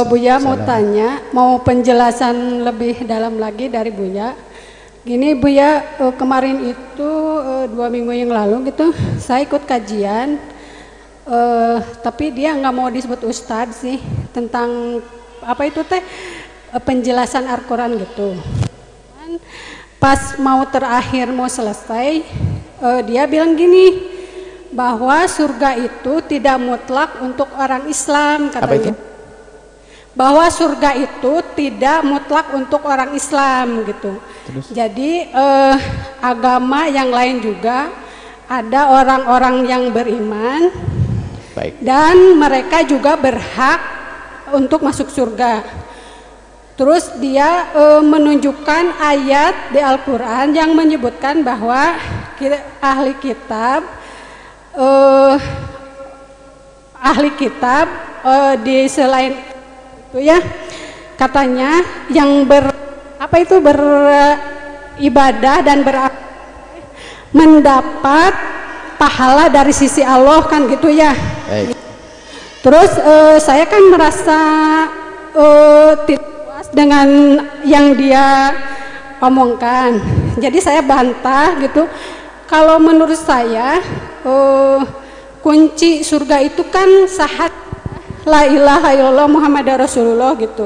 Buya mau tanya, mau penjelasan lebih dalam lagi dari Buya. Gini Buya, kemarin itu 2 minggu yang lalu gitu, saya ikut kajian, tapi dia nggak mau disebut ustadz sih, tentang apa itu teh penjelasan Al-Quran gitu. Pas mau terakhir mau selesai, dia bilang gini, bahwa surga itu tidak mutlak untuk orang Islam katanya. Apa itu? Bahwa surga itu tidak mutlak untuk orang Islam gitu. Terus? Jadi agama yang lain juga ada orang-orang yang beriman. Baik. Dan mereka juga berhak untuk masuk surga. Terus dia menunjukkan ayat di Al-Quran yang menyebutkan bahwa ahli kitab di selain itu ya, katanya yang beribadah dan mendapat pahala dari sisi Allah kan gitu ya. Baik. Terus saya kan merasa tidak puas dengan yang dia omongkan, jadi saya bantah gitu. Kalau menurut saya kunci surga itu kan syahadat la ilaha illallah Muhammadar Rasulullah gitu.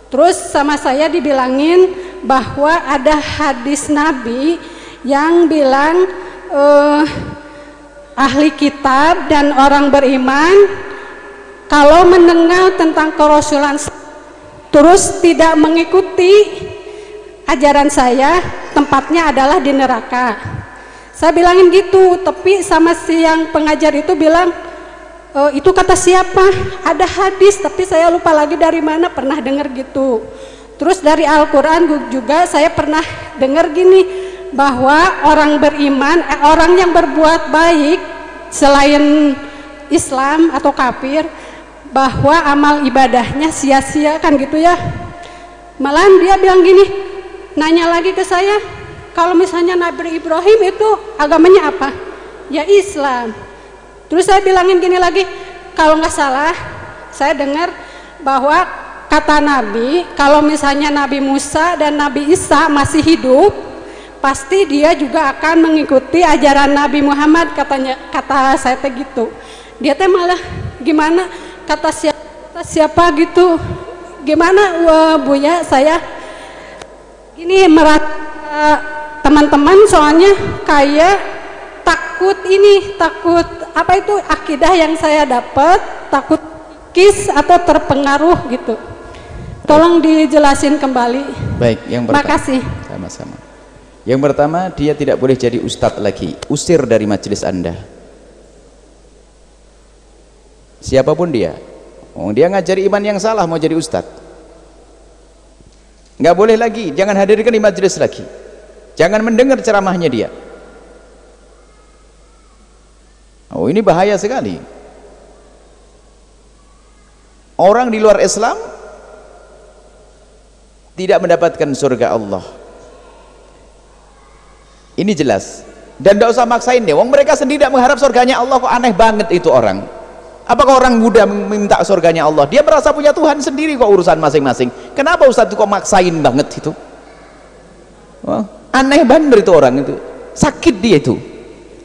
Terus sama saya dibilangin bahwa ada hadis Nabi yang bilang ahli kitab dan orang beriman kalau mendengar tentang kerasulan terus tidak mengikuti ajaran saya, tempatnya adalah di neraka. Saya bilangin gitu, tapi sama si yang pengajar itu bilang, itu kata siapa? Ada hadis, tapi saya lupa lagi dari mana, pernah dengar gitu. Terus dari Al-Quran juga saya pernah dengar gini, bahwa orang beriman, orang yang berbuat baik selain Islam atau kafir, bahwa amal ibadahnya sia-sia kan gitu ya. Malahan dia bilang gini, nanya lagi ke saya, kalau misalnya Nabi Ibrahim itu agamanya apa? Ya Islam. Terus saya bilangin gini lagi, kalau nggak salah saya dengar bahwa kata Nabi, kalau misalnya Nabi Musa dan Nabi Isa masih hidup, pasti dia juga akan mengikuti ajaran Nabi Muhammad, kata saya teh gitu. Dia teh malah gimana, kata siapa gitu, gimana Buya, saya ini merasa teman-teman soalnya kayak takut apa itu akidah yang saya dapat, takut kis atau terpengaruh gitu. Tolong dijelasin kembali. Baik, yang pertama. Makasih. Sama-sama. Yang pertama, dia tidak boleh jadi ustadz lagi, usir dari majelis Anda. Siapapun dia. Dia ngajari iman yang salah mau jadi ustadz. Nggak boleh lagi, jangan hadirkan di majelis lagi. Jangan mendengar ceramahnya dia. Oh, ini bahaya sekali. Orang di luar Islam tidak mendapatkan surga Allah. Ini jelas. Dan tidak usah maksain deh. Wong mereka sendiri tidak mengharap surganya Allah, kok aneh banget itu orang. Apakah orang muda meminta surganya Allah? Dia merasa punya Tuhan sendiri kok, urusan masing-masing. Kenapa Ustadz kok maksain banget itu? Oh, aneh banget itu orang itu. Sakit dia itu.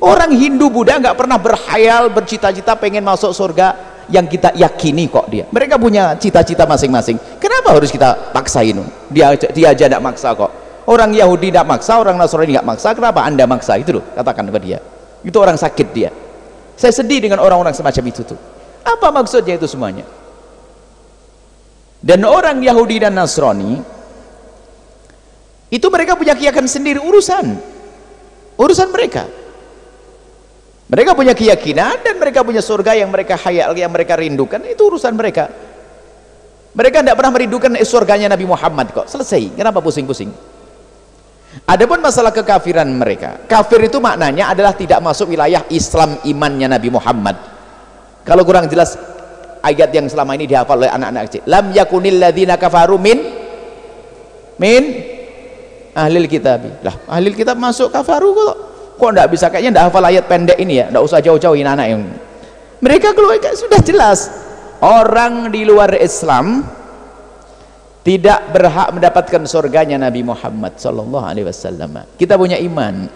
Orang Hindu Buddha nggak pernah berhayal, bercita-cita pengen masuk surga yang kita yakini kok dia. Mereka punya cita-cita masing-masing. Kenapa harus kita paksain? Dia aja tidak maksa kok. Orang Yahudi tidak maksa, orang Nasrani nggak maksa. Kenapa Anda maksa? Itu loh, katakan kepada dia. Itu orang sakit dia. Saya sedih dengan orang-orang semacam itu tuh. Apa maksudnya itu semuanya? Dan orang Yahudi dan Nasrani itu mereka punya keyakinan sendiri, urusan mereka. Mereka punya keyakinan dan mereka punya surga yang mereka hayal, yang mereka rindukan, itu urusan mereka. Mereka tidak pernah merindukan surganya Nabi Muhammad kok. Selesai. Kenapa pusing-pusing? Adapun masalah kekafiran mereka, kafir itu maknanya adalah tidak masuk wilayah Islam imannya Nabi Muhammad. Kalau kurang jelas ayat yang selama ini dihafal oleh anak-anak kecil, lam yakunil ladzina kafaru min ahlil kitab. Lah, ahlil kitab masuk kafaru kok enggak bisa, kayaknya enggak hafal ayat pendek ini ya, enggak usah jauh-jauhin anak yang mereka. Kalau sudah jelas orang di luar Islam tidak berhak mendapatkan surganya Nabi Muhammad sallallahu alaihi wasallam. Kita punya iman.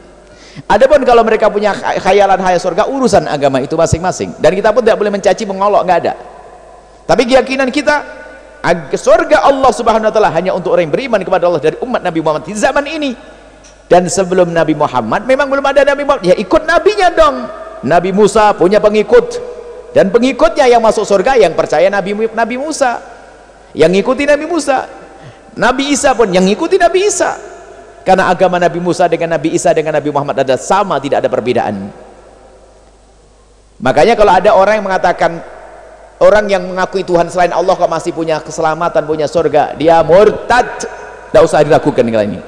Adapun kalau mereka punya khayalan hayal surga, urusan agama itu masing-masing, dan kita pun tidak boleh mencaci mengolok, nggak ada. Tapi keyakinan kita, surga Allah Subhanahu wa taala hanya untuk orang yang beriman kepada Allah dari umat Nabi Muhammad di zaman ini. Dan sebelum Nabi Muhammad memang belum ada Nabi Muhammad, ya ikut nabinya dong. Nabi Musa punya pengikut, dan pengikutnya yang masuk surga yang percaya Nabi Musa, yang ngikuti Nabi Musa. Nabi Isa pun yang ngikuti Nabi Isa, karena agama Nabi Musa dengan Nabi Isa dengan Nabi Muhammad adalah sama, tidak ada perbedaan. Makanya kalau ada orang yang mengatakan orang yang mengakui Tuhan selain Allah kok masih punya keselamatan, punya surga, dia murtad. Tidak usah diragukan kali ini,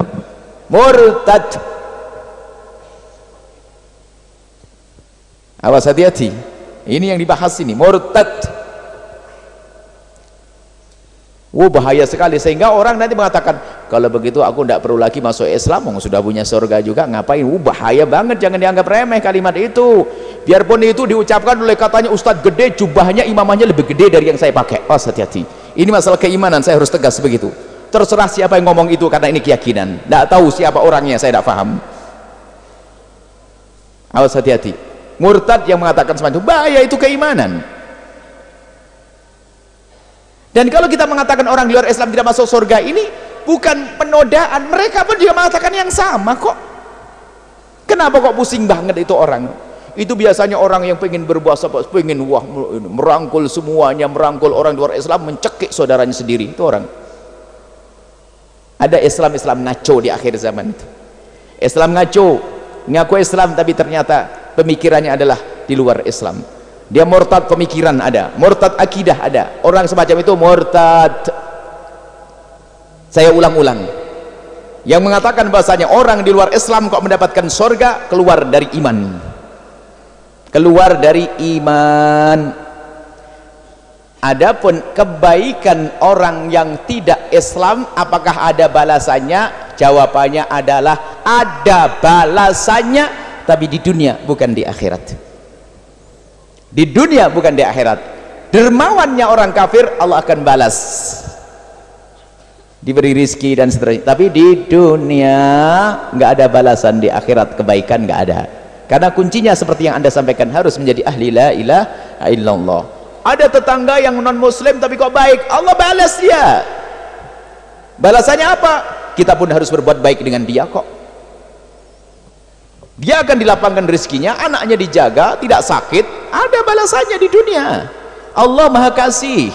murtad. Awas, hati-hati, ini yang dibahas ini, murtad. Bahaya sekali, sehingga orang nanti mengatakan kalau begitu aku tidak perlu lagi masuk Islam, sudah punya surga juga, ngapain. Bahaya banget, jangan dianggap remeh kalimat itu. Biarpun itu diucapkan oleh katanya ustadz gede, jubahnya imamahnya lebih gede dari yang saya pakai. Hati-hati, ini masalah keimanan, saya harus tegas begitu. Terserah siapa yang ngomong itu, karena ini keyakinan, tidak tahu siapa orangnya, saya tidak paham. Awas, hati-hati, murtad yang mengatakan semacam itu, bahaya, itu keimanan. Dan kalau kita mengatakan orang di luar Islam tidak masuk surga, ini bukan penodaan, mereka pun juga mengatakan yang sama kok. Kenapa kok pusing banget itu orang? Itu biasanya orang yang pengen berbuat, pengen merangkul semuanya, merangkul orang di luar Islam, mencekik saudaranya sendiri. Itu orang. Ada Islam ngaco di akhir zaman itu. Islam ngaco, ngaku Islam tapi ternyata pemikirannya adalah di luar Islam. Dia murtad pemikiran ada, murtad akidah ada. Orang semacam itu murtad. Saya ulang-ulang, yang mengatakan bahasanya orang di luar Islam kok mendapatkan surga, keluar dari iman, keluar dari iman. Adapun kebaikan orang yang tidak Islam, apakah ada balasannya? Jawabannya adalah ada balasannya, tapi di dunia bukan di akhirat. Di dunia bukan di akhirat. Dermawannya orang kafir Allah akan balas, diberi rizki dan seterusnya, tapi di dunia nggak ada balasan. Di akhirat kebaikan nggak ada, karena kuncinya seperti yang Anda sampaikan, harus menjadi ahli la ilaha illallah. Ada tetangga yang non muslim tapi kok baik, Allah balas dia. Balasannya apa? Kita pun harus berbuat baik dengan dia kok. Dia akan dilapangkan rezekinya, anaknya dijaga, tidak sakit, ada balasannya di dunia. Allah maha kasih,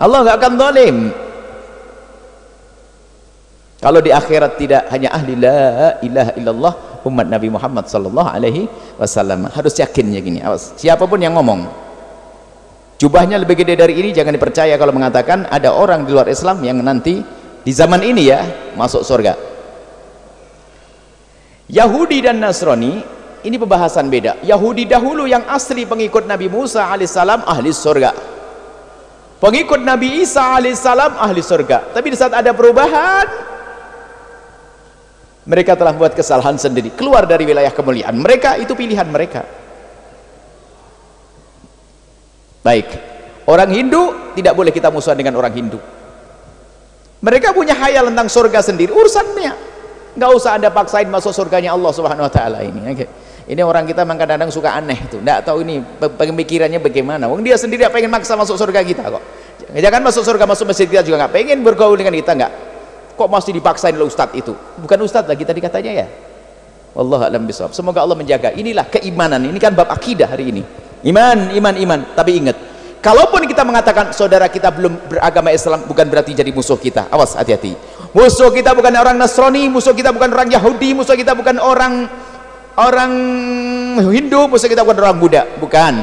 Allah nggak akan zalim. Kalau di akhirat tidak, hanya ahli la ilaha illallah umat Nabi Muhammad sallallahu alaihi wasallam. Harus yakinnya gini, awas, siapapun yang ngomong jubahnya lebih gede dari ini, jangan dipercaya kalau mengatakan ada orang di luar Islam yang nanti di zaman ini ya masuk surga. Yahudi dan Nasrani ini pembahasan beda. Yahudi dahulu yang asli pengikut Nabi Musa alaihissalam ahli surga, pengikut Nabi Isa alaihissalam ahli surga. Tapi di saat ada perubahan, mereka telah membuat kesalahan sendiri, keluar dari wilayah kemuliaan mereka. Itu pilihan mereka. Baik, orang Hindu tidak boleh kita musuhan dengan orang Hindu. Mereka punya khayal tentang surga sendiri, urusannya. Nggak usah Anda paksain masuk surganya Allah Subhanahu wa taala ini. Ini orang kita memang kadang-kadang suka aneh itu. Nggak tahu ini pemikirannya bagaimana. Wong dia sendiri pengen maksa masuk surga kita kok. Jangan masuk surga, masuk masjid kita juga nggak pengen bergaul dengan kita, nggak. Kok masih dipaksain oleh ustadz itu? Bukan ustadz lagi tadi katanya ya. Wallahu a'lam bishawab. Semoga Allah menjaga. Inilah keimanan. Ini kan bab akidah hari ini. Iman, iman, iman. Tapi ingat, kalaupun kita mengatakan saudara kita belum beragama Islam, bukan berarti jadi musuh kita. Awas, hati-hati. Musuh kita bukan orang Nasrani, musuh kita bukan orang Yahudi, musuh kita bukan orang Hindu, musuh kita bukan orang Buddha, bukan.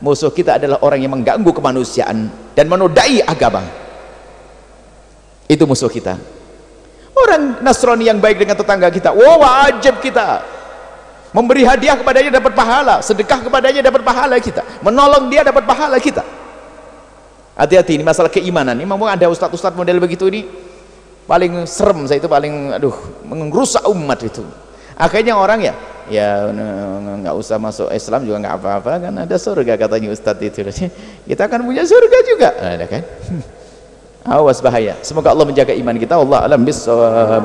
Musuh kita adalah orang yang mengganggu kemanusiaan dan menodai agama. Itu musuh kita. Orang Nasrani yang baik dengan tetangga kita, wajib kita memberi hadiah kepadanya dapat pahala, sedekah kepadanya dapat pahala kita, menolong dia dapat pahala kita. Hati-hati, ini masalah keimanan. Ini memang ada ustadz-ustadz model begitu, ini paling serem saya itu, paling merusak umat itu. Akhirnya orang ya ya nggak usah masuk Islam juga nggak apa-apa, kan ada surga katanya Ustadz itu. Kita akan punya surga juga, ada kan? Awas bahaya. Semoga Allah menjaga iman kita. Allah alam bissawab.